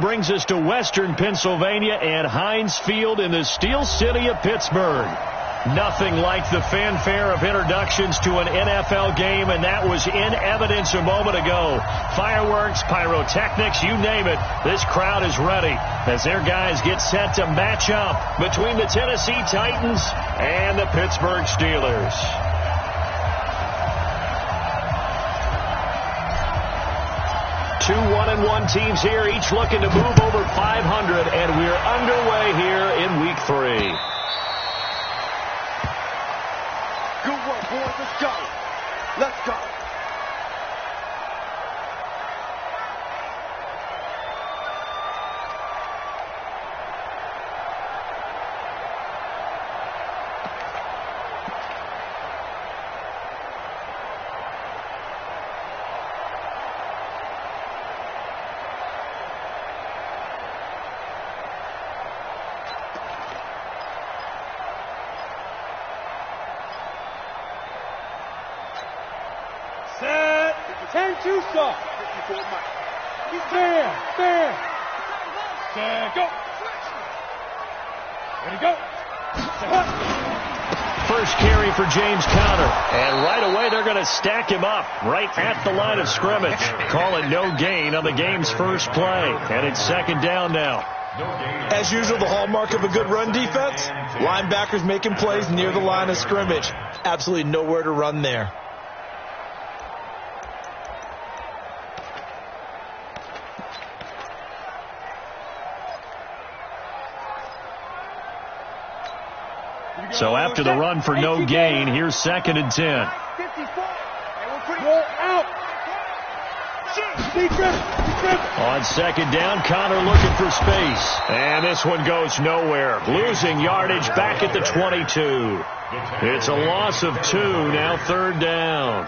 brings us to Western Pennsylvania and Heinz Field in the Steel City of Pittsburgh. Nothing like the fanfare of introductions to an NFL game, and that was in evidence a moment ago. Fireworks, pyrotechnics, you name it. This crowd is ready as their guys get set to match up between the Tennessee Titans and the Pittsburgh Steelers. Two 1-1 teams here, each looking to move over 500, and we're underway here in Week 3. Good work, boys. Let's go. Let's go. Set. 10-2 stop. Stand. Stand. Go. Ready, go. First carry for James Conner. And right away, they're going to stack him up right at the line of scrimmage. Call it no gain on the game's first play. And it's second down now. As usual, the hallmark of a good run defense, linebackers making plays near the line of scrimmage. Absolutely nowhere to run there. So after the run for no gain, here's second and 10. Roll out. On second down, Conner looking for space. And this one goes nowhere. Losing yardage back at the 22. It's a loss of 2, now third down.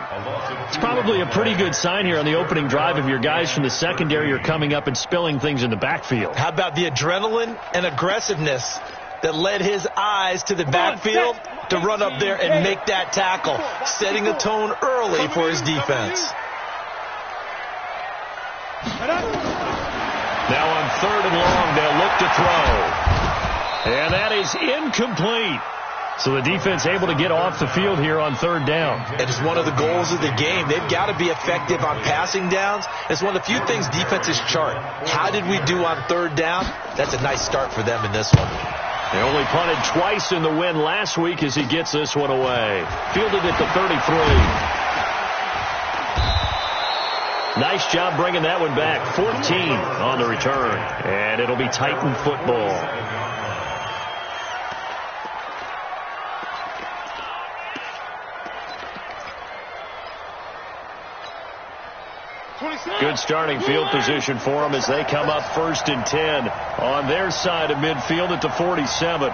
It's probably a pretty good sign here on the opening drive if your guys from the secondary are coming up and spilling things in the backfield. How about the adrenaline and aggressiveness that led his eyes to the backfield to run up there and make that tackle, setting a tone early for his defense. Now on third and long, they'll look to throw. And that is incomplete. So the defense able to get off the field here on third down. It is one of the goals of the game. They've got to be effective on passing downs. It's one of the few things defenses chart. How did we do on third down? That's a nice start for them in this one. They only punted twice in the win last week as he gets this one away. Fielded at the 33. Nice job bringing that one back. 14 on the return. And it'll be Titan football. Good starting field position for them as they come up first and 10 on their side of midfield at the 47.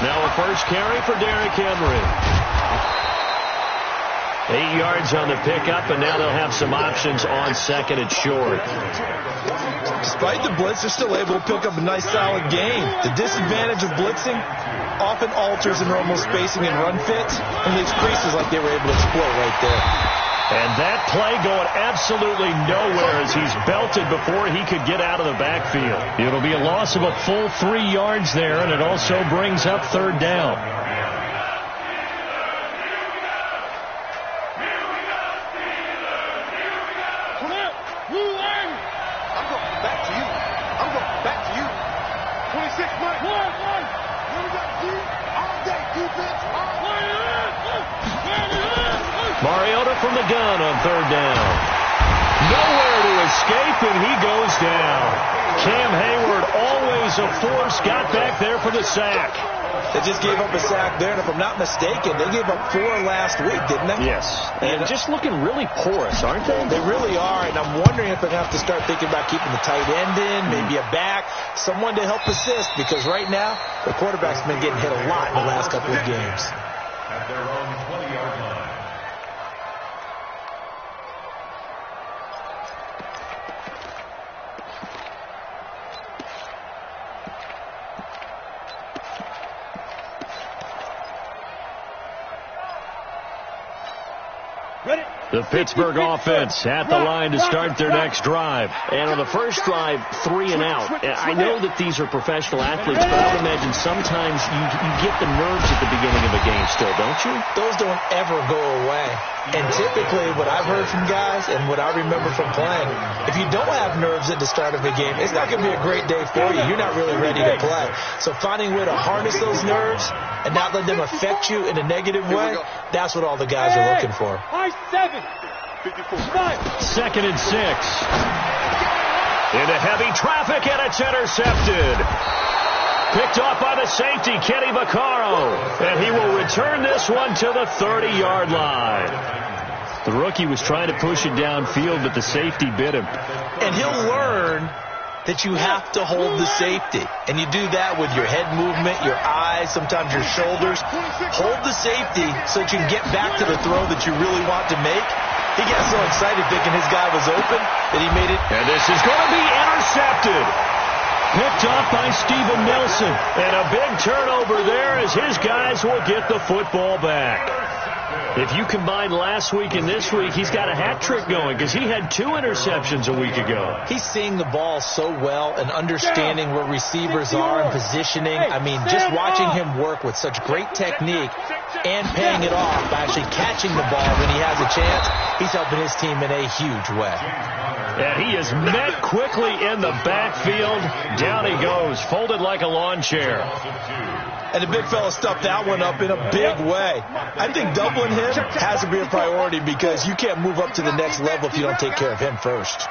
Now a first carry for Derrick Henry. 8 yards on the pickup, and now they'll have some options on second and short. Despite the blitz, they're still able to pick up a nice solid gain. The disadvantage of blitzing often alters the normal spacing and run fits and leaves creases like they were able to exploit right there. And that play going absolutely nowhere as he's belted before he could get out of the backfield. It'll be a loss of a full 3 yards there, and it also brings up third down. Mariota from the gun on third down. Nowhere to escape, and he goes down. Cam Hayward, always a force, got back there for the sack. They just gave up a sack there, and if I'm not mistaken, they gave up 4 last week, didn't they? Yes, and just looking really porous, aren't they? They really are, and I'm wondering if they're going to have to start thinking about keeping the tight end in, maybe a back, someone to help assist, because right now, the quarterback's been getting hit a lot in the last couple of games. At their own 20-yard line. The Pittsburgh offense at the line to start their next drive. And on the first drive, 3 and out. I know that these are professional athletes, but I would imagine sometimes you get the nerves at the beginning of a game still, don't you? Those don't ever go away. And typically what I've heard from guys and what I remember from playing, if you don't have nerves at the start of a game, it's not going to be a great day for you. You're not really ready to play. So finding a way to harness those nerves and not let them affect you in a negative way, that's what all the guys are looking for. 2nd and 6. Into heavy traffic, and it's intercepted. Picked off by the safety, Kenny Vaccaro. And he will return this one to the 30-yard line. The rookie was trying to push it downfield, but the safety bit him. And he'll learn that you have to hold the safety. And you do that with your head movement, your eyes, sometimes your shoulders. Hold the safety so that you can get back to the throw that you really want to make. He got so excited thinking his guy was open that he made it. And this is going to be intercepted. Picked off by Steven Nelson. And a big turnover there as his guys will get the football back. If you combine last week and this week, he's got a hat trick going because he had 2 interceptions a week ago. He's seeing the ball so well and understanding where receivers are and positioning. I mean, just watching him work with such great technique and paying it off by actually catching the ball when he has a chance, he's helping his team in a huge way. And he is met quickly in the backfield. Down he goes, folded like a lawn chair. And the big fella stuffed that one up in a big way. I think doubling him has to be a priority because you can't move up to the next level if you don't take care of him first.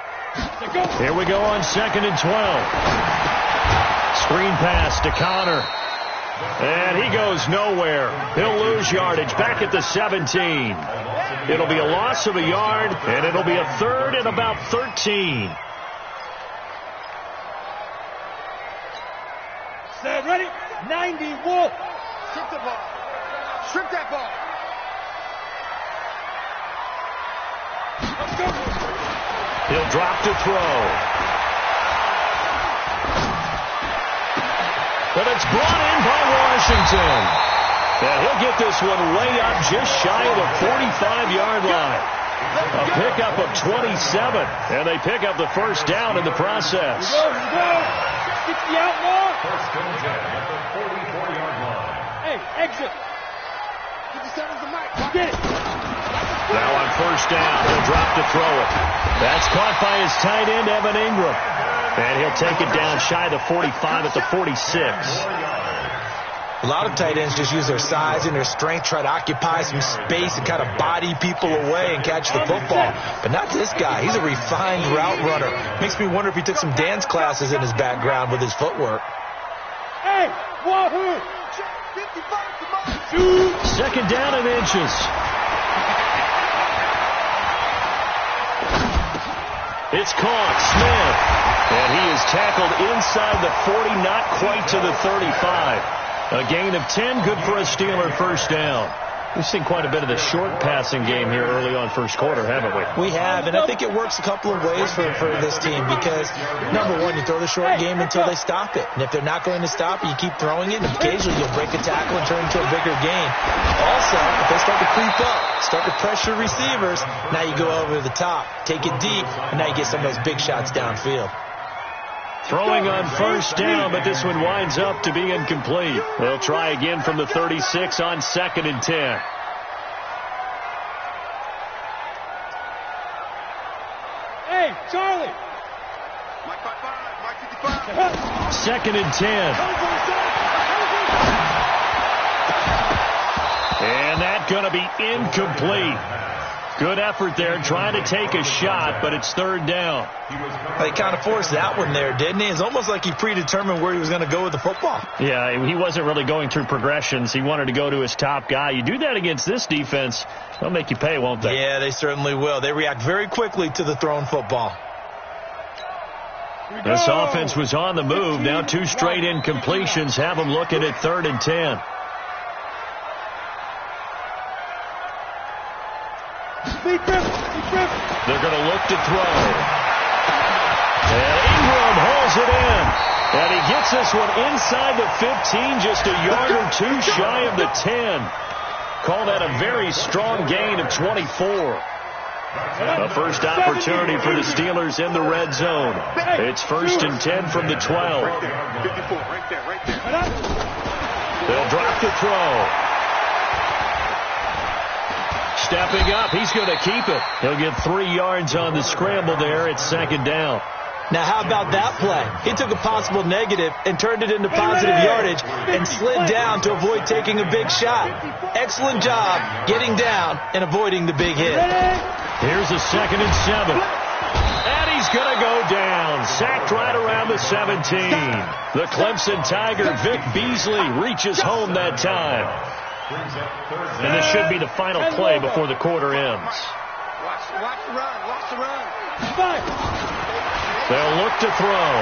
Here we go on 2nd and 12. Screen pass to Connor. And he goes nowhere. He'll lose yardage back at the 17. It'll be a loss of a yard, and it'll be a 3rd and about 13. Set, ready? 90, Wolf. Strip the ball. Strip that ball. Let's go. He'll drop to throw. But it's brought in by Washington. And he'll get this one way up just shy of the 45-yard line. A pickup of 27. And they pick up the first down in the process. Go. Get the outlaw. First and 10 at the 44-yard line. Hey, exit. 57's the mic. Get it. Now on first down, he'll drop to throw it. That's caught by his tight end, Evan Ingram. And he'll take it down shy of the 45 at the 46. A lot of tight ends just use their size and their strength, try to occupy some space and kind of body people away and catch the football. But not this guy. He's a refined route runner. Makes me wonder if he took some dance classes in his background with his footwork. Hey, wahoo! 2nd down and inches. It's caught. Smith. And he is tackled inside the 40, not quite to the 35. A gain of 10, good for a Steeler first down. We've seen quite a bit of the short passing game here early on first quarter, haven't we? We have, and I think it works a couple of ways for this team because, number one, you throw the short game until they stop it. And if they're not going to stop it, you keep throwing it, and occasionally you'll break a tackle and turn into a bigger gain. Also, if they start to creep up, start to pressure receivers, now you go over the top, take it deep, and now you get some of those big shots downfield. Throwing on first down, but this one winds up to be incomplete. They'll try again from the 36 on 2nd and 10. Hey, Charlie. Mike 55, Mike 55. 2nd and 10. And that's going to be incomplete. Good effort there, trying to take a shot, but it's 3rd down. He kind of forced that one there, didn't he? It's almost like he predetermined where he was going to go with the football. Yeah, he wasn't really going through progressions. He wanted to go to his top guy. You do that against this defense, they'll make you pay, won't they? Yeah, they certainly will. They react very quickly to the thrown football. This offense was on the move. Now 2 straight incompletions have them looking at 3rd and 10. They're going to look to throw. And Ingram holds it in. And he gets this one inside the 15, just a yard or 2 shy of the 10. Call that a very strong gain of 24. A first opportunity for the Steelers in the red zone. It's 1st and 10 from the 12. Right there, 54, right there, right there. They'll drop the throw. Stepping up, he's going to keep it. He'll get 3 yards on the scramble there. It's 2nd down. Now, how about that play? He took a possible negative and turned it into positive yardage and slid down to avoid taking a big shot. Excellent job getting down and avoiding the big hit. Here's a 2nd and 7. And he's going to go down. Sacked right around the 17. The Clemson Tiger, Vic Beasley, reaches home that time. And this should be the final play before the quarter ends. Watch the run, watch the run. They'll look to throw.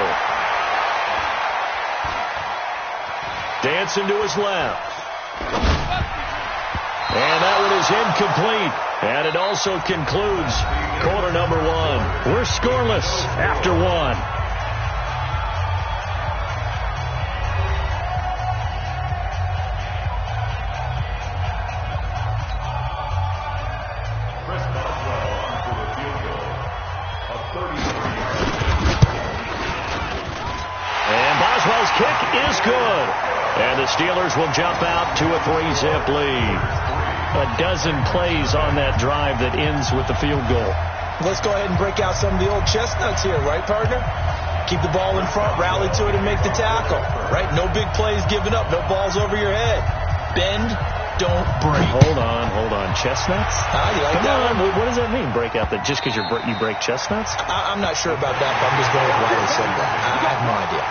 Dancing to his left. And that one is incomplete. And it also concludes quarter number 1. We're scoreless after 1. Kick is good. And the Steelers will jump out to a 3-zip lead. A dozen plays on that drive that ends with the field goal. Let's go ahead and break out some of the old chestnuts here, right, partner? Keep the ball in front, rally to it, and make the tackle, right? No big plays given up, no balls over your head. Bend, don't break. Hold on. Chestnuts? You like Come that on. one? What does that mean, break out? That just because you break chestnuts? I'm not sure about that, but I'm just going with Riley said that. I have no idea.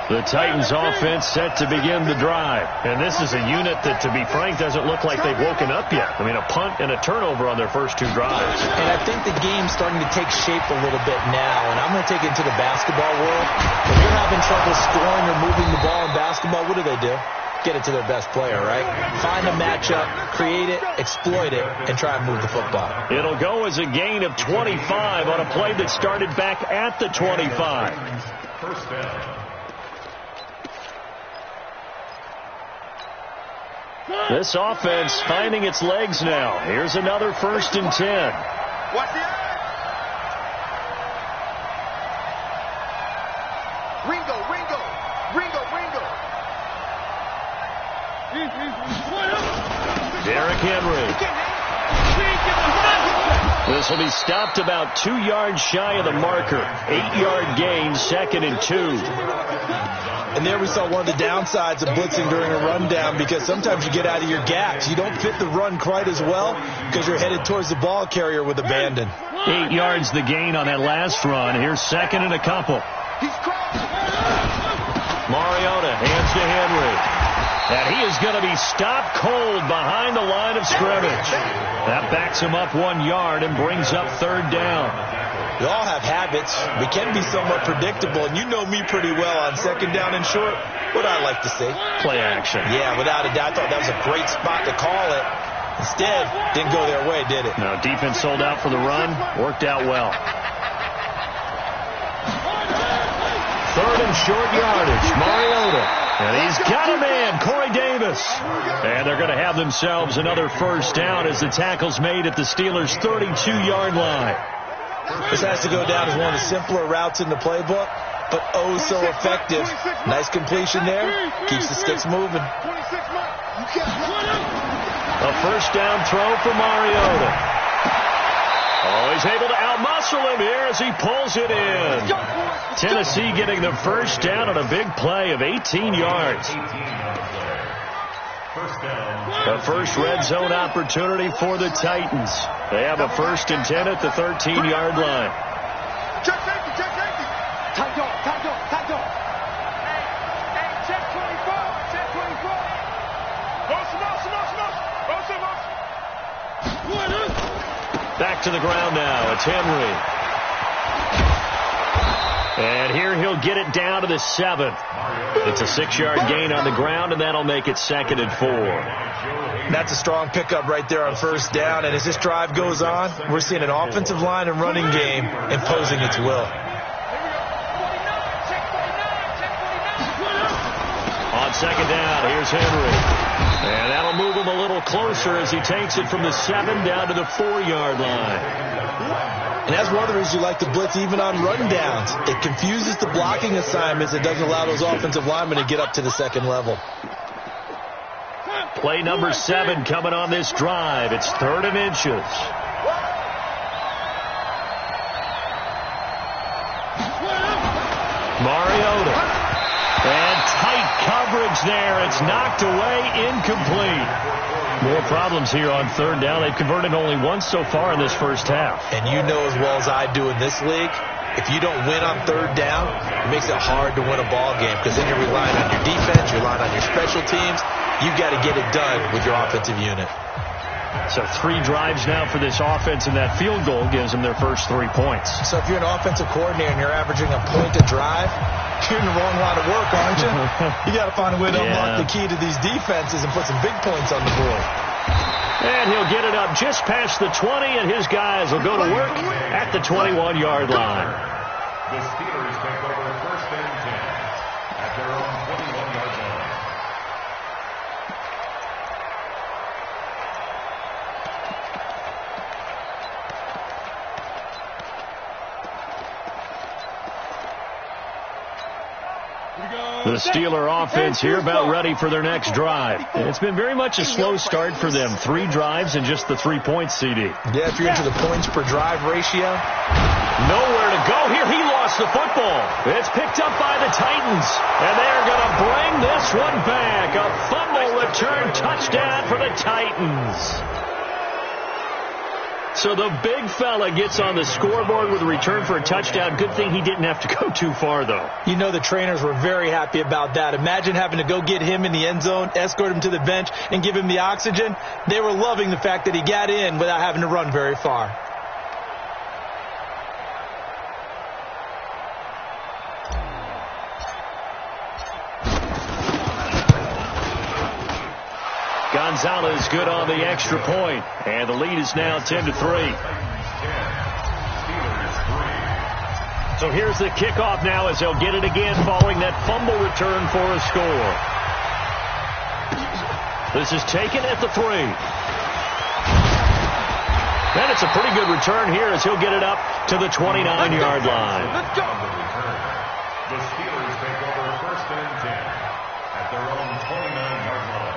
The Titans offense set to begin the drive. And this is a unit that, to be frank, doesn't look like they've woken up yet. I mean, a punt and a turnover on their first 2 drives. And I think the game's starting to take shape a little bit now. And I'm going to take it into the basketball world. If you're having trouble scoring or moving the ball in basketball, what do? Get it to their best player, right? Find a matchup, create it, exploit it, and try and move the football. It'll go as a gain of 25 on a play that started back at the 25. First down. This offense finding its legs now. Here's another 1st and 10. Watch the eye. Ringo. Derrick Henry. This will be stopped about 2 yards shy of the marker. 8-yard gain, 2nd and 2. And there we saw one of the downsides of blitzing during a rundown, because sometimes you get out of your gaps. You don't fit the run quite as well because you're headed towards the ball carrier with abandon. 8 yards the gain on that last run. Here's 2nd and a couple. Mariota hands to Henry. And he is going to be stopped cold behind the line of scrimmage. That backs him up 1 yard and brings up 3rd down. We all have habits. We can be somewhat predictable, and you know me pretty well on 2nd down and short. What I like to see? Play action. Yeah, without a doubt. I thought that was a great spot to call it. Instead, didn't go their way, did it? No, defense sold out for the run. Worked out well. 3rd and short yardage. Mariota. And he's got a man, Corey Davis. And they're going to have themselves another 1st down as the tackle's made at the Steelers' 32-yard line. This has to go down as one of the simpler routes in the playbook, but oh so effective. Nice completion there. Keeps the sticks moving. A 1st down throw for Mariota. Oh, he's able to outmuscle him here as he pulls it in. Tennessee getting the 1st down on a big play of 18 yards. The first red zone opportunity for the Titans. They have a 1st and 10 at the 13-yard line. Check safety. Tight dog. Hey, check 24. Back to the ground now. It's Henry. And here he'll get it down to the 7th. It's a 6-yard gain on the ground, and that'll make it 2nd and 4. That's a strong pickup right there on 1st down. And as this drive goes on, we're seeing an offensive line and running game imposing its will. second down. Here's Henry. And that'll move him a little closer as he takes it from the 7 down to the 4-yard line. And that's one of the reasons you like to blitz even on rundowns. It confuses the blocking assignments. It doesn't allow those offensive linemen to get up to the second level. Play number 7 coming on this drive. It's 3rd and inches. Mariota. And tight coverage there. It's knocked away, incomplete. More problems here on 3rd down. They've converted only once so far in this first half. And you know as well as I do in this league, if you don't win on 3rd down, it makes it hard to win a ball game because then you're relying on your defense, you're relying on your special teams. You've got to get it done with your offensive unit. So 3 drives now for this offense, and that field goal gives them their first 3 points. So if you're an offensive coordinator and you're averaging a point a drive, you're in the wrong line of work, aren't you? You got to find a way to unlock the key to these defenses and put some big points on the board. And he'll get it up just past the 20, and his guys will go to work at the 21-yard line. The Steelers take over 1st and 10 at their own 21-yard line. The Steeler offense here about ready for their next drive. It's been very much a slow start for them. 3 drives and just the 3 points, CD. Yeah, if you're into the points per drive ratio. Nowhere to go here. He lost the football. It's picked up by the Titans. And they're going to bring this one back. A fumble return touchdown for the Titans. So the big fella gets on the scoreboard with a return for a touchdown. Good thing he didn't have to go too far, though. You know the trainers were very happy about that. Imagine having to go get him in the end zone, escort him to the bench, and give him the oxygen. They were loving the fact that he got in without having to run very far. Gonzalez good on the extra point, and the lead is now 10-3. So here's the kickoff now as they'll get it again following that fumble return for a score. This is taken at the 3. And it's a pretty good return here as he'll get it up to the 29-yard line. Let's go. The Steelers take over 1st and 10 at their own 29-yard line.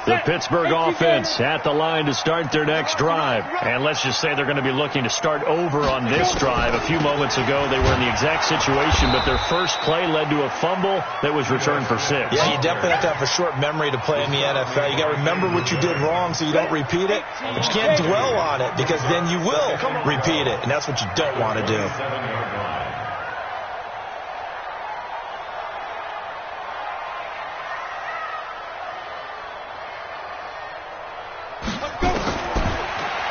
The Pittsburgh offense at the line to start their next drive. And let's just say they're going to be looking to start over on this drive. A few moments ago, they were in the exact situation, but their first play led to a fumble that was returned for 6. Yeah, you definitely have to have a short memory to play in the NFL. You got to remember what you did wrong so you don't repeat it. But you can't dwell on it because then you will repeat it, and that's what you don't want to do.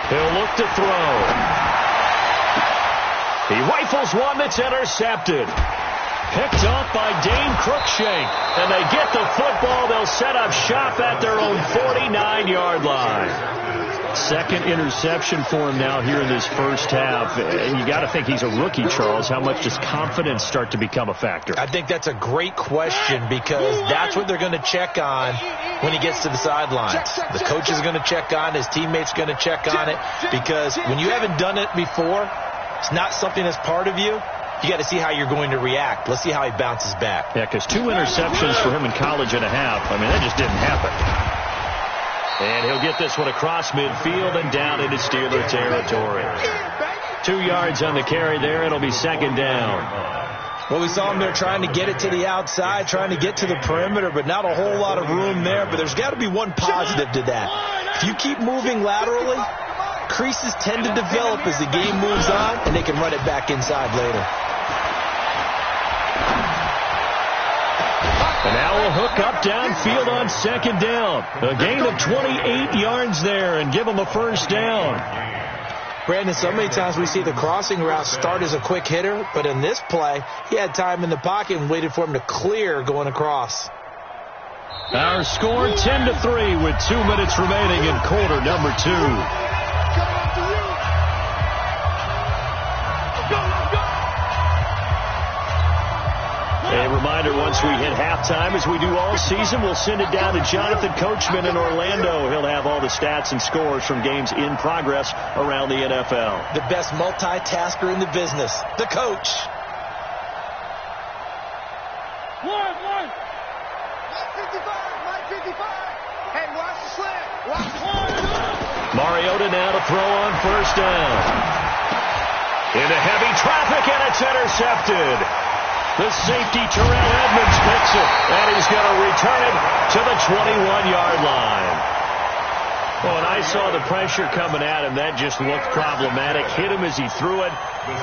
He'll look to throw. He rifles one that's intercepted. Picked off by Dane Cruikshank. And they get the football. They'll set up shop at their own 49-yard line. Second interception for him now here in this first half. And you got to think he's a rookie, Charles. How much does confidence start to become a factor? I think that's a great question because that's what they're going to check on when he gets to the sidelines. The coach is going to check on, his teammates going to check on it, because when you haven't done it before, it's not something that's part of you. You got to see how you're going to react. Let's see how he bounces back. Yeah, because 2 interceptions for him in college and a half. I mean, that just didn't happen. And he'll get this one across midfield and down into Steeler territory. 2 yards on the carry there. It'll be second down. Well, we saw him there trying to get it to the outside, trying to get to the perimeter, but not a whole lot of room there. But there's got to be one positive to that. If you keep moving laterally, creases tend to develop as the game moves on, and they can run it back inside later. And now we'll hook up downfield on second down. A gain of 28 yards there and give them a first down. Brandon, so many times we see the crossing route start as a quick hitter, but in this play, he had time in the pocket and waited for him to clear going across. Our score 10-3 with 2 minutes remaining in quarter number 2. A reminder, once we hit halftime, as we do all season, we'll send it down to Jonathan Coachman in Orlando. He'll have all the stats and scores from games in progress around the NFL. The best multitasker in the business, the coach. One. 55. Hey, watch the slant. Watch the slant. Mariota now to throw on first down. Into heavy traffic, and it's intercepted. The safety, Terrell Edmonds, picks it, and he's going to return it to the 21-yard line. Well, when I saw the pressure coming at him, that just looked problematic. Hit him as he threw it,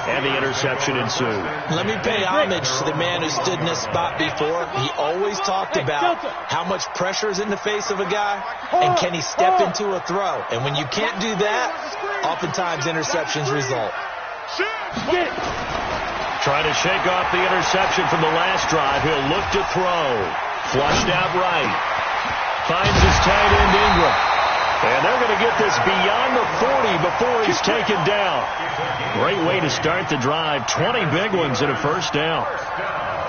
and the interception ensued. Let me pay homage to the man who stood in this spot before. He always talked about how much pressure is in the face of a guy, and can he step into a throw. And when you can't do that, oftentimes interceptions result. Trying to shake off the interception from the last drive. He'll look to throw. Flushed out right. Finds his tight end Ingram. And they're going to get this beyond the 40 before he's taken down. Great way to start the drive. 20 big ones and a first down.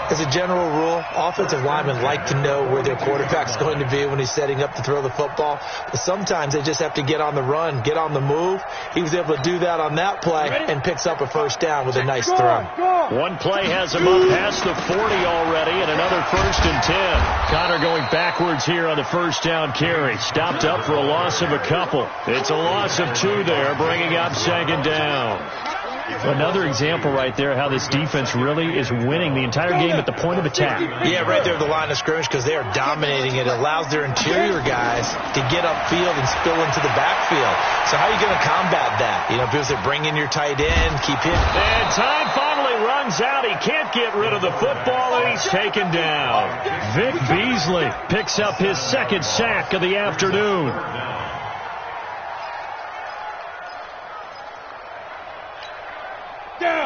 As a general rule, offensive linemen like to know where their quarterback's going to be when he's setting up to throw the football. But sometimes they just have to get on the run, get on the move. He was able to do that on that play and picks up a first down with a nice throw. One play has him up past the 40 already, and another first and 10. Connor going backwards here on the first down carry. Stopped up for a loss of a couple. It's a loss of 2 there, bringing up second down. Another example right there how this defense really is winning the entire game at the point of attack. Yeah, right there at the line of scrimmage, because they are dominating it. It allows their interior guys to get upfield and spill into the backfield. So how are you going to combat that? You know, because they bring in your tight end, keep him. And time finally runs out. He can't get rid of the football, and he's taken down. Vic Beasley picks up his second sack of the afternoon.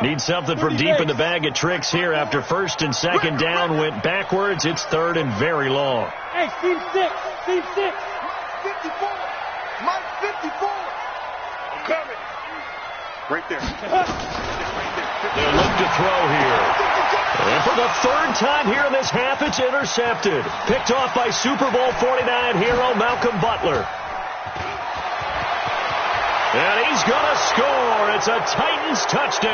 Need something from deep in the bag of tricks here after first and second down went backwards. It's third and very long. Hey, team 6. 54. Mike 54. I'm coming. Right there. They'll look to throw here. And for the third time here in this half, it's intercepted. Picked off by Super Bowl 49 hero Malcolm Butler. And he's going to score. It's a Titans touchdown.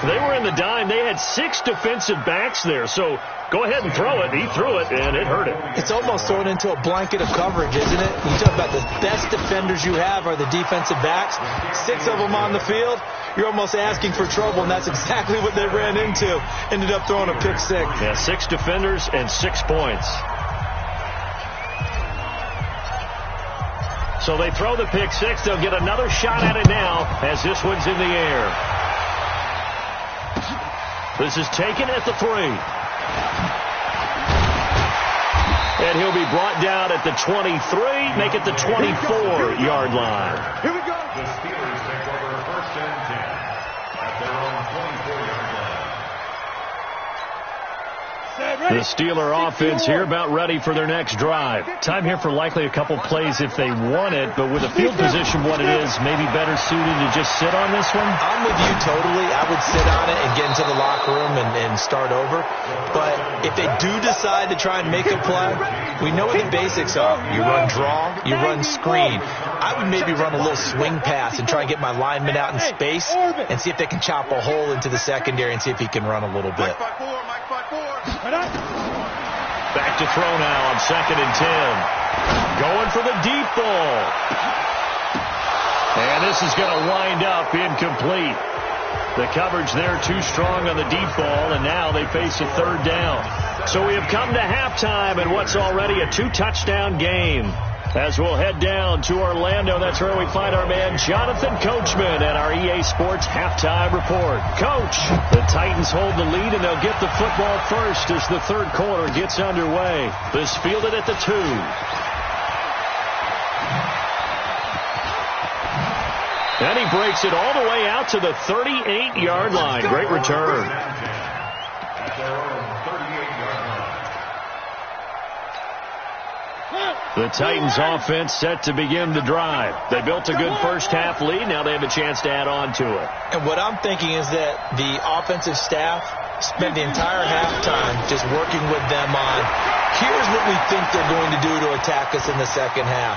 They were in the dime. They had 6 defensive backs there. So go ahead and throw it. He threw it, and it hurt him. It's almost thrown into a blanket of coverage, isn't it? You talk about the best defenders you have are the defensive backs. 6 of them on the field. You're almost asking for trouble, and that's exactly what they ran into. Ended up throwing a pick 6. Yeah, 6 defenders and 6 points. So they throw the pick 6. They'll get another shot at it now as this one's in the air. This is taken at the 3. And he'll be brought down at the 23, make it the 24-yard line. Here we go. The Steelers take over first and 10 at their own 24-yard line. The Steeler offense here about ready for their next drive. Time here for likely a couple plays if they want it, but with the field position what it is, maybe better suited to just sit on this one? I'm with you totally. I would sit on it and get into the locker room and start over. But if they do decide to try and make a play, we know what the basics are. You run draw, you run screen. I would maybe run a little swing pass and try and get my lineman out in space and see if they can chop a hole into the secondary and see if he can run a little bit. Back to throw now on second and 10. Going for the deep ball. And this is going to wind up incomplete. The coverage there too strong on the deep ball, and now they face a third down. So we have come to halftime in what's already a 2-touchdown game. As we'll head down to Orlando, that's where we find our man Jonathan Coachman at our EA Sports Halftime Report. Coach, the Titans hold the lead, and they'll get the football first as the third quarter gets underway. This fielded at the 2. And he breaks it all the way out to the 38-yard line. Great return. At their own 38-yard line. The Titans offense set to begin the drive. They built a good first half lead. Now they have a chance to add on to it. And what I'm thinking is that the offensive staff spent the entire halftime just working with them on, here's what we think they're going to do to attack us in the second half.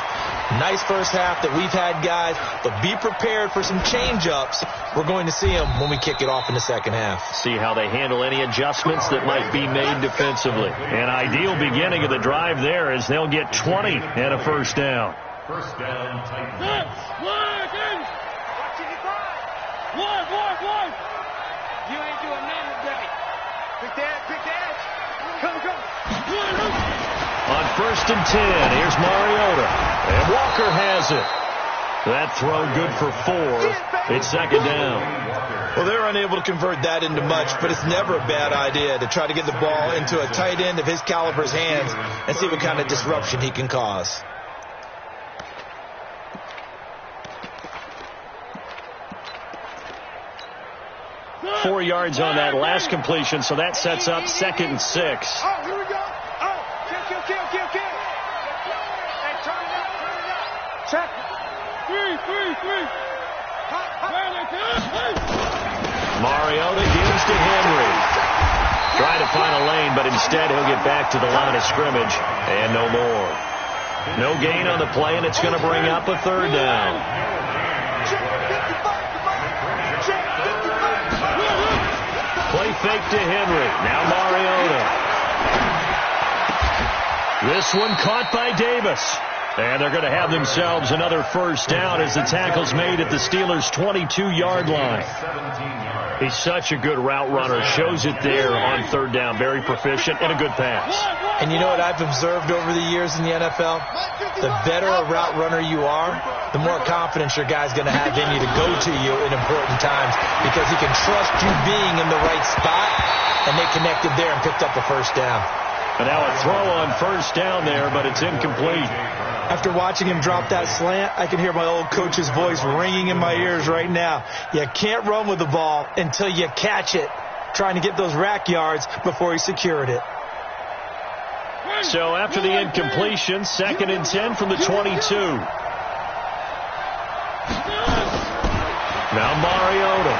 Nice first half that we've had, guys, but be prepared for some change-ups. We're going to see them when we kick it off in the second half. See how they handle any adjustments that might be made defensively. An ideal beginning of the drive there as they'll get 20 and a first down. First down, Titans. One. You ain't doing nothing today. Pick the edge. Come. On first and 10, here's Mariota. And Walker has it. That throw good for 4. It's second down. Well, they're unable to convert that into much, but it's never a bad idea to try to get the ball into a tight end of his caliber's hands and see what kind of disruption he can cause. Four yards on that last completion, so that sets up second and 6. Oh, here we go. Oh, kill. Hey, turn it up. Check. Three. Mariota gives to Henry. Trying to find a lane, but instead he'll get back to the line of scrimmage, and no more. No gain on the play, and it's going to bring up a third down. Play fake to Henry. Now Mariota. This one caught by Davis. And they're going to have themselves another first down as the tackle's made at the Steelers' 22-yard line. He's such a good route runner. Shows it there on third down. Very proficient and a good pass. And you know what I've observed over the years in the NFL? The better a route runner you are, the more confidence your guy's going to have in you to go to you in important times because he can trust you being in the right spot, and they connected there and picked up a first down. And now a throw on first down there, but it's incomplete. After watching him drop that slant, I can hear my old coach's voice ringing in my ears right now. You can't run with the ball until you catch it, trying to get those rack yards before he secured it. So after the incompletion, second and 10 from the 22. Now Mariota.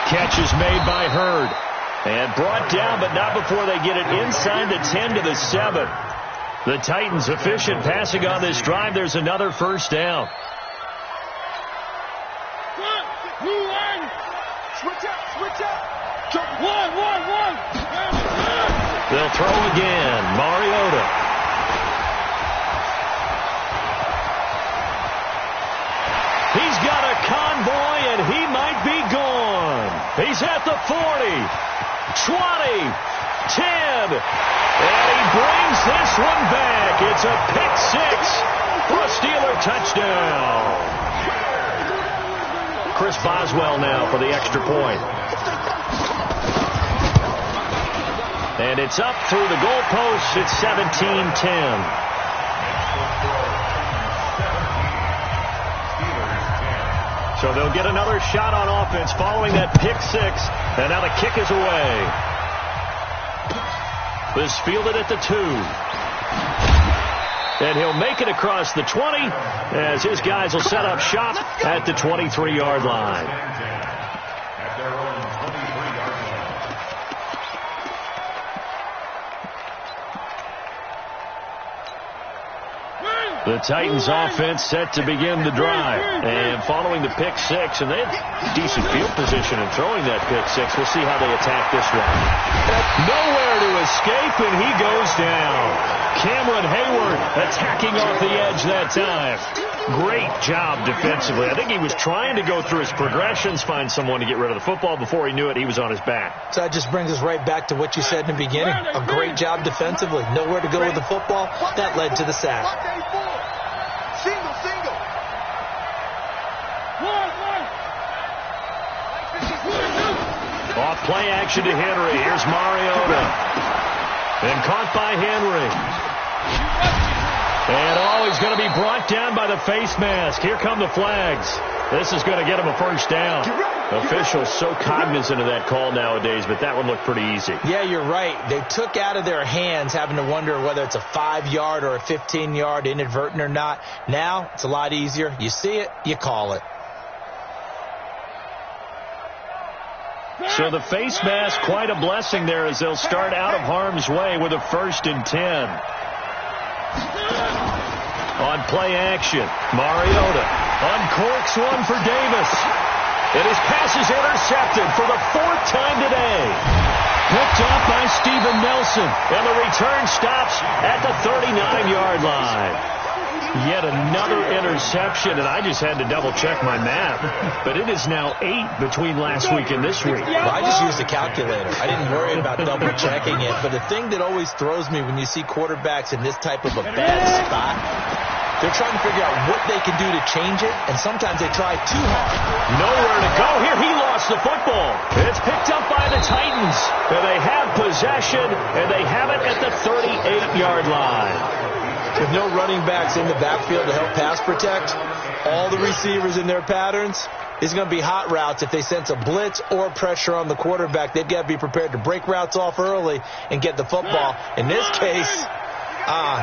Catch is made by Hurd. And brought down, but not before they get it inside the 10 to the 7. The Titans efficient passing on this drive. There's another first down. Switch up. One. They'll throw again. Mariota. He's got a convoy, and he might be gone. He's at the 40, 20, 10, and he brings this one back. It's a pick 6 for a Steeler touchdown. Chris Boswell now for the extra point. And it's up through the goalposts. It's 17-10. So they'll get another shot on offense following that pick 6. And now the kick is away. This fielded at the 2. And he'll make it across the 20 as his guys will set up shop at the 23-yard line. At their own 23-yard line. The Titans offense set to begin the drive. And following the pick 6, and they had decent field position in throwing that pick 6. We'll see how they attack this one. Nowhere to escape, and he goes down. Cameron Hayward attacking off the edge that time. Great job defensively. I think he was trying to go through his progressions, find someone to get rid of the football. Before he knew it, he was on his back. So that just brings us right back to what you said in the beginning. A great job defensively. Nowhere to go with the football. That led to the sack. Single. Off play action to Henry. Here's Mariota. And caught by Henry. And he's going to be brought down by the face mask. Here come the flags. This is going to get him a first down. Officials so cognizant of that call nowadays, but that one looked pretty easy. Yeah, you're right. They took out of their hands having to wonder whether it's a 5-yard or a 15-yard, inadvertent or not. Now, it's a lot easier. You see it, you call it. So the face mask, quite a blessing there as they'll start out of harm's way with a 1st and 10. On play action, Mariota uncorks one for Davis. And his pass is intercepted for the 4th time today. Picked off by Steven Nelson. And the return stops at the 39-yard line. Yet another interception, and I just had to double-check my math. But it is now 8 between last week and this week. Well, I just used a calculator. I didn't worry about double-checking it. But the thing that always throws me when you see quarterbacks in this type of a bad spot, they're trying to figure out what they can do to change it, and sometimes they try too hard. Nowhere to go here. He lost the football. It's picked up by the Titans. And they have possession, and they have it at the 38-yard line. With no running backs in the backfield to help pass protect, all the receivers in their patterns, it's going to be hot routes. If they sense a blitz or pressure on the quarterback, they've got to be prepared to break routes off early and get the football. In this case,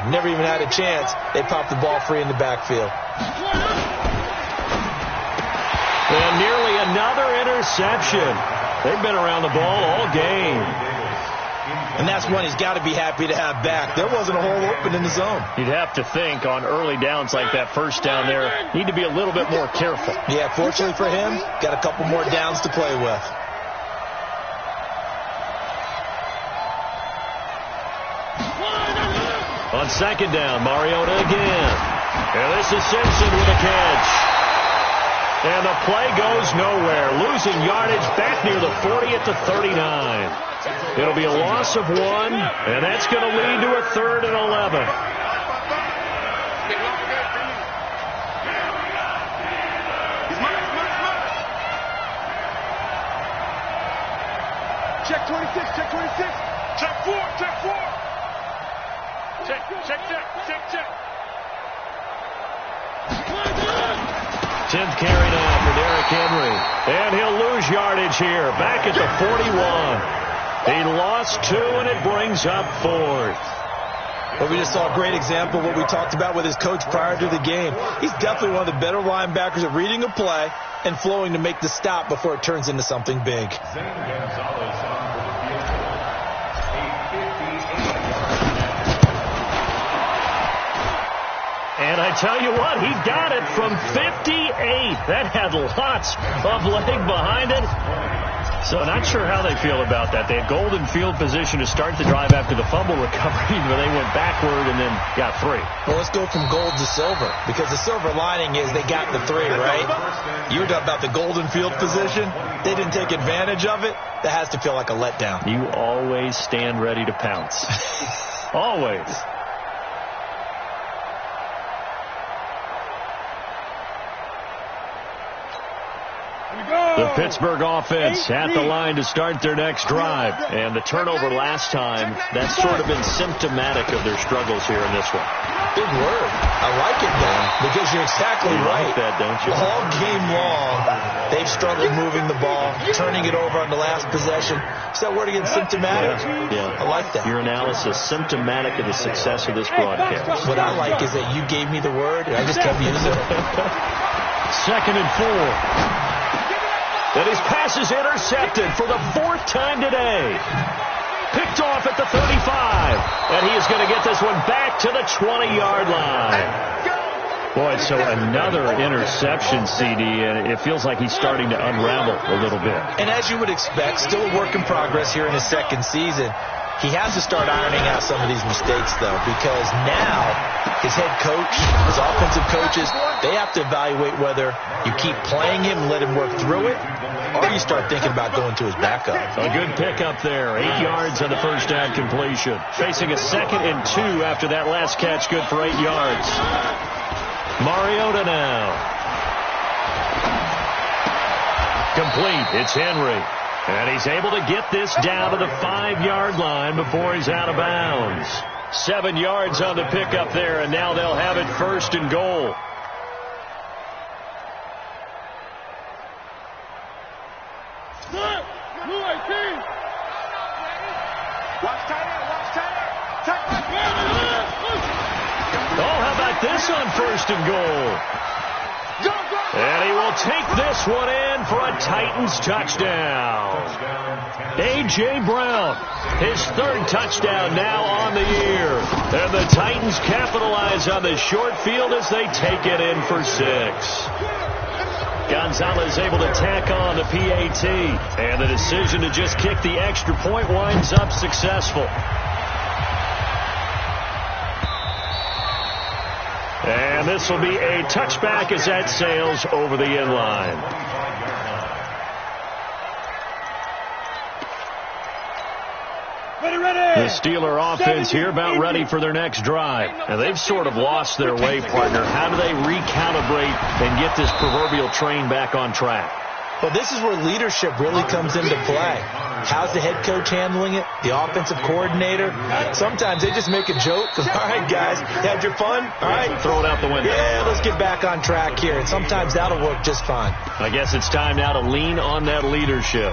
never even had a chance. They popped the ball free in the backfield. And nearly another interception. They've been around the ball all game. And that's one he's got to be happy to have back. There wasn't a hole open in the zone. You'd have to think on early downs like that first down there, need to be a little bit more careful. Yeah, fortunately for him, got a couple more downs to play with. On 2nd down, Mariota again. And this is Simpson with a catch. And the play goes nowhere. Losing yardage back near the 40 at the 39. It'll be a loss of 1, and that's going to lead to a 3rd and 11. Check 26, check 26. Check 4, check 4. Check. 10th carry now for Derrick Henry. And he'll lose yardage here. Back at the 41. He lost 2, and it brings up 4th. Well, we just saw a great example of what we talked about with his coach prior to the game. He's definitely one of the better linebackers at reading a play and flowing to make the stop before it turns into something big. And I tell you what, he got it from 58. That had lots of leg behind it. So not sure how they feel about that. They had golden field position to start the drive after the fumble recovery, but they went backward and then got 3. Well, let's go from gold to silver, because the silver lining is they got the 3, right? You were talking about the golden field position. They didn't take advantage of it. That has to feel like a letdown. You always stand ready to pounce. Always. The Pittsburgh offense at the line to start their next drive. And the turnover last time, that's sort of been symptomatic of their struggles here in this one. Big word. I like it, though, because you're exactly right. Like that, don't you? All game long, they've struggled moving the ball, turning it over on the last possession. Is that word again, symptomatic? Yeah. I like that. Your analysis, symptomatic of the success of this broadcast. What I like is that you gave me the word, and I just kept using it. 2nd and 4. And his pass is intercepted for the 4th time today. Picked off at the 35. And he is going to get this one back to the 20-yard line. Boy, so another interception, CD, and it feels like he's starting to unravel a little bit. And as you would expect, still a work in progress here in his 2nd season. He has to start ironing out some of these mistakes, though, because now his head coach, his offensive coaches, they have to evaluate whether you keep playing him and let him work through it, or you start thinking about going to his backup. A good pickup there. 8 yards on the first down completion. Facing a 2nd and 2 after that last catch, good for 8 yards. Mariota now. Complete. It's Henry. And he's able to get this down to the 5-yard line before he's out of bounds. 7 yards on the pickup there, and now they'll have it 1st and goal. Blue 18. Watch tight end. Watch tight end. Oh, how about this on 1st and goal? And he will take this one in for a Titans touchdown. A.J. Brown, his 3rd touchdown now on the year. And the Titans capitalize on the short field as they take it in for 6. Gonzalez able to tack on the PAT. And the decision to just kick the extra point winds up successful. And this will be a touchback as that sails over the end line. The Steeler offense here about ready for their next drive. And they've sort of lost their way, partner. How do they recalibrate and get this proverbial train back on track? Well, this is where leadership really comes into play. How's the head coach handling it? The offensive coordinator? Sometimes they just make a joke. All right, guys, you had your fun? All right. Throw it out the window. Yeah, let's get back on track here. And sometimes that'll work just fine. I guess it's time now to lean on that leadership.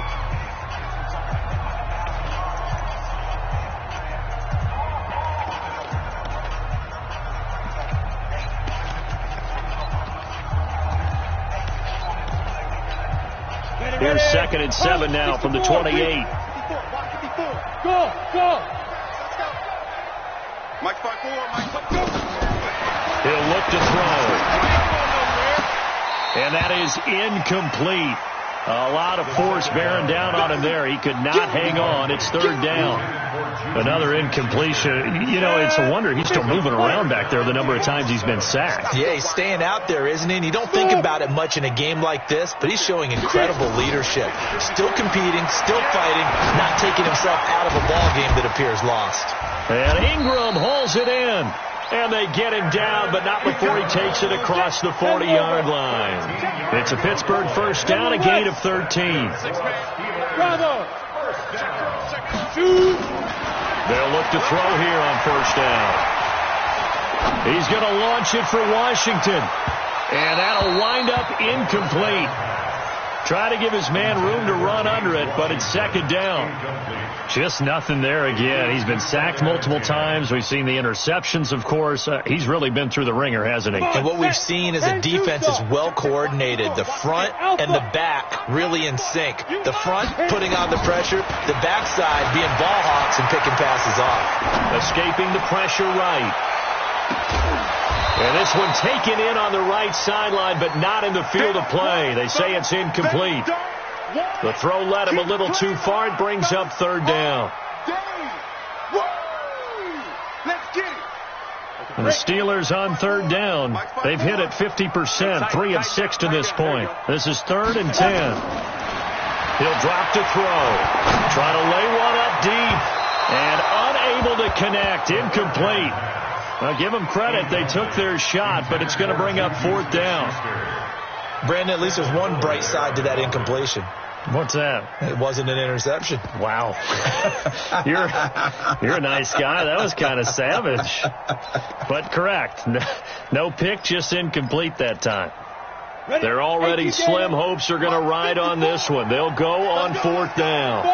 Here's 2nd and 7 now from the 28. Go. Mike 5-4. Mike 5-4. He'll look to throw. And that is incomplete. A lot of force bearing down on him there. He could not hang on. It's 3rd down. Another incompletion. You know, it's a wonder he's still moving around back there the number of times he's been sacked. Yeah, he's staying out there, isn't he? And you don't think about it much in a game like this, but he's showing incredible leadership. Still competing, still fighting, not taking himself out of a ball game that appears lost. And Ingram hauls it in. And they get him down, but not before he takes it across the 40-yard line. It's a Pittsburgh 1st down, a gain of 13. Bravo. They'll look to throw here on 1st down. He's going to launch it for Washington. And that'll wind up incomplete. Try to give his man room to run under it, but it's 2nd down. Just nothing there again. He's been sacked multiple times. We've seen the interceptions, of course. He's really been through the ringer, hasn't he? And what we've seen is a defense is well coordinated. The front and the back really in sync. The front putting on the pressure, the backside being ball hawks and picking passes off. Escaping the pressure right. And this one taken in on the right sideline, but not in the field of play. They say it's incomplete. The throw led him a little too far. It brings up 3rd down. And the Steelers on 3rd down. They've hit it 50%, 3 of 6 to this point. This is 3rd and 10. He'll drop to throw. Try to lay one up deep. And unable to connect. Incomplete. Well, give them credit. They took their shot, but it's going to bring up 4th down. Brandon, at least there's one bright side to that incompletion. What's that? It wasn't an interception. Wow. You're a nice guy. That was kind of savage. But correct. No pick, just incomplete that time. They're already slim hopes are going to ride on this one. They'll go on 4th down.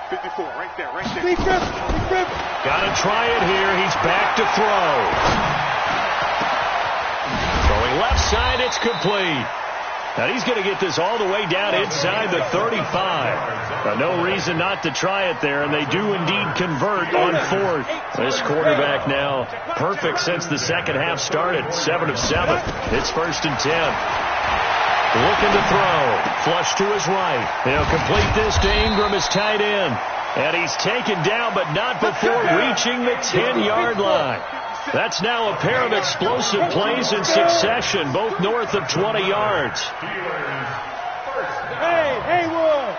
54, right there. Got to try it here. He's back to throw. Throwing left side, it's complete. Now he's going to get this all the way down inside the 35. No reason not to try it there, and they do indeed convert on 4th. This quarterback now perfect since the second half started. 7 of 7. It's 1st and 10. Looking to throw. Flush to his right. He'll complete this to Ingram, his tight end. And he's taken down, but not before reaching the 10-yard line. That's now a pair of explosive plays in succession, both north of 20 yards. Hey, Haywood.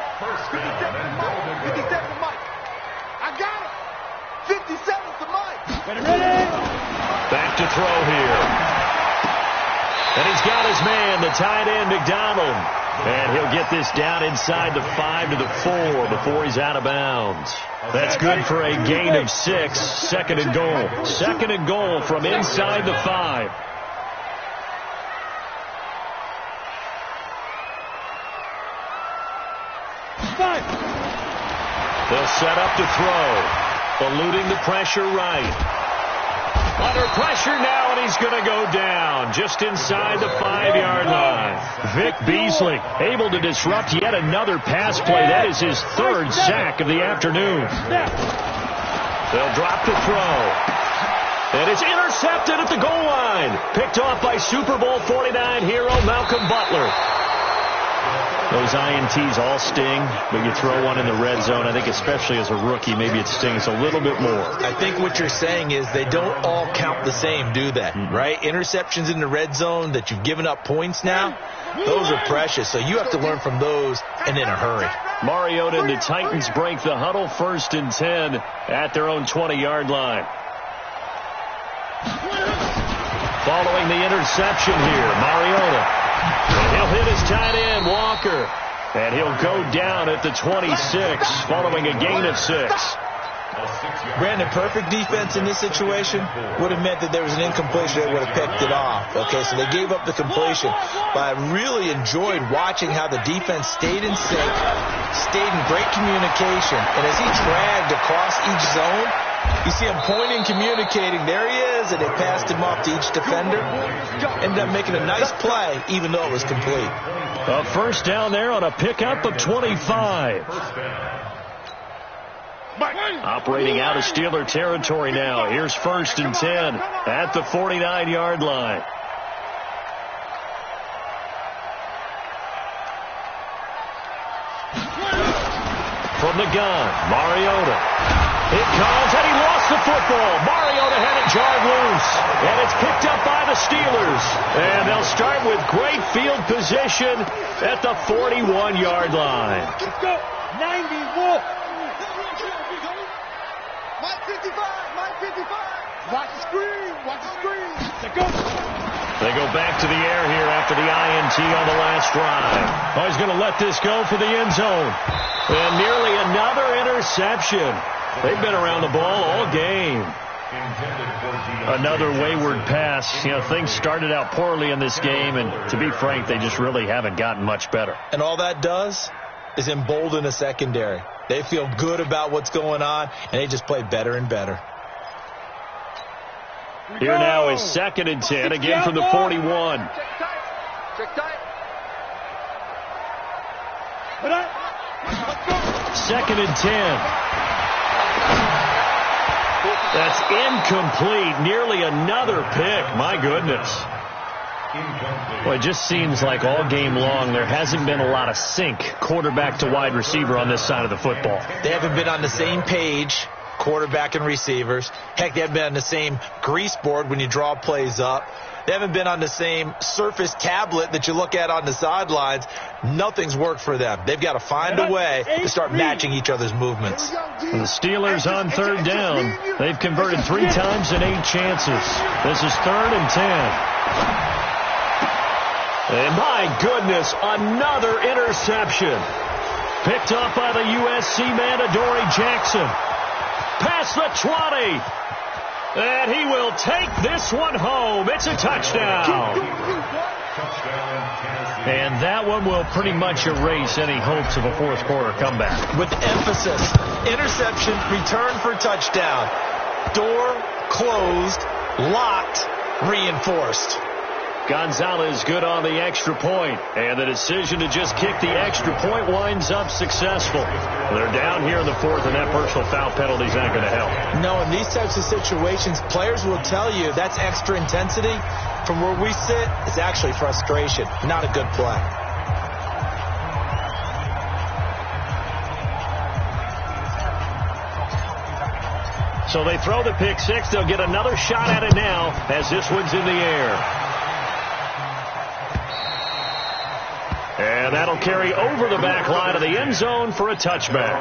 57 Mike. I got it. 57 to Mike. Ready? Back to throw here. And he's got his man, the tight end, McDonald. And he'll get this down inside the 5 to the 4 before he's out of bounds. That's good for a gain of 6. 2nd and goal. 2nd and goal from inside the 5. They'll set up to throw. Eluding the pressure right. Under pressure now, and he's going to go down just inside the 5-yard line. Vic Beasley able to disrupt yet another pass play. That is his third sack of the afternoon. They'll drop the throw. And it's intercepted at the goal line. Picked off by Super Bowl 49 hero Malcolm Butler. Those INTs all sting, but you throw one in the red zone, I think especially as a rookie, maybe it stings a little bit more. I think what you're saying is they don't all count the same, do they? Right? Interceptions in the red zone that you've given up points now, those are precious. So you have to learn from those and in a hurry. Mariota and the Titans break the huddle, 1st and 10 at their own 20-yard line. Following the interception here, Mariota. And he'll hit his tight end, Walker. And he'll go down at the 26, following a gain of 6. Brandon, perfect defense in this situation would have meant that there was an incompletion. They would have picked it off. Okay, so they gave up the completion. But I really enjoyed watching how the defense stayed in sync, stayed in great communication. And as he dragged across each zone, you see him pointing, communicating. There he is, and they passed him off to each defender. Ended up making a nice play, even though it was complete. A first down there on a pickup of 25. Operating out of Steeler territory now. Here's 1st and 10 at the 49-yard line. From the gun, Mariota. It comes, and he lost the football. Mariota had it jarred loose, and it's picked up by the Steelers. And they'll start with great field position at the 41-yard line. Let's go. 91. Mike 55. Mike 55. Watch the screen. Watch the screen. Let's go. They go back to the air here after the INT on the last drive. Oh, he's going to let this go for the end zone. And nearly another interception. They've been around the ball all game. Another wayward pass. You know, things started out poorly in this game, and to be frank, they just really haven't gotten much better. And all that does is embolden the secondary. They feel good about what's going on, and they just play better and better. Here now is 2nd and 10, again from the 41. Check tight. 2nd and 10. That's incomplete. Nearly another pick. My goodness. Well, it just seems like all game long there hasn't been a lot of sync quarterback to wide receiver on this side of the football. They haven't been on the same page, quarterback and receivers. Heck, they haven't been on the same grease board when you draw plays up. They haven't been on the same surface tablet that you look at on the sidelines. Nothing's worked for them. They've got to find a way to start matching each other's movements. And the Steelers on 3rd down. They've converted 3 times in 8 chances. This is 3rd and 10. And my goodness, another interception. Picked up by the USC man, Adoree Jackson. Past the 20. And he will take this one home. It's a touchdown. And that one will pretty much erase any hopes of a fourth quarter comeback. With emphasis, interception, return for touchdown. Door closed, locked, reinforced. Gonzalez good on the extra point, and the decision to just kick the extra point winds up successful. They're down here in the 4th, and that personal foul penalty is not going to help. No, in these types of situations, players will tell you that's extra intensity. From where we sit, it's actually frustration, not a good play. So they throw the pick 6. They'll get another shot at it now as this one's in the air. And that'll carry over the back line of the end zone for a touchback.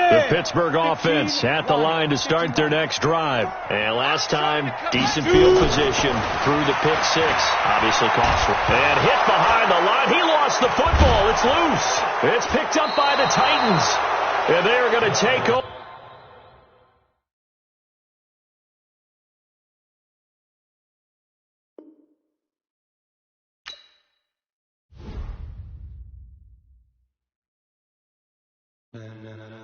The Pittsburgh offense at the line to start their next drive. And last time, decent field position through the pick 6. Obviously costly. And hit behind the line. He lost the football. It's loose. It's picked up by the Titans. And they're going to take over. Na, na, na, na.